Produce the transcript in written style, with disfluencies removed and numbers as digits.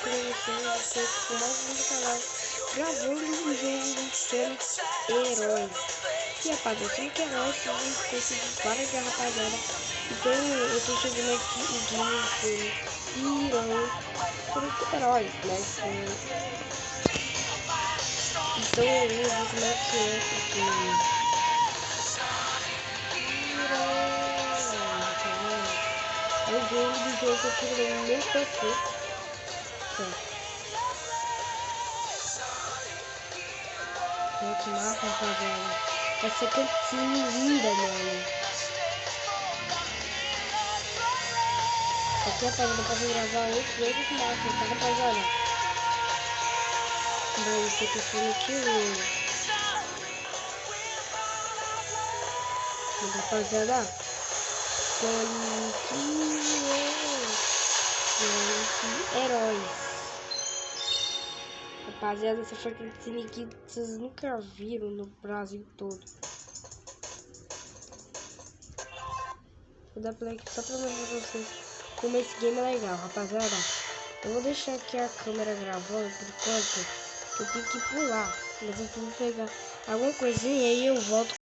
pra vocês com mais um canal gravando um jogo do estilo Heróis. E rapaziada, que Heróis que eu esqueci de várias de rapaziada. Então eu tô jogando aqui o game com Irão, sobre heróis, né? Então eu vou ver como é que é o game. É o game do jogo que eu tirei no meu PC. Olha que massa, rapaziada. Essa cantinha linda, mano. Aqui, rapaziada, pode gravar outros jogos massa, tá, rapaziada? Mas eu tô falando que rapaziada, Sonic Heróis. Rapaziada, essa foi aquele cine que vocês nunca viram no Brasil todo. Vou dar play aqui só pra mostrar pra vocês como esse game é legal, rapaziada. Eu vou deixar aqui a câmera gravando por enquanto, que eu tenho que pular. Mas eu vou pegar alguma coisinha e aí eu volto.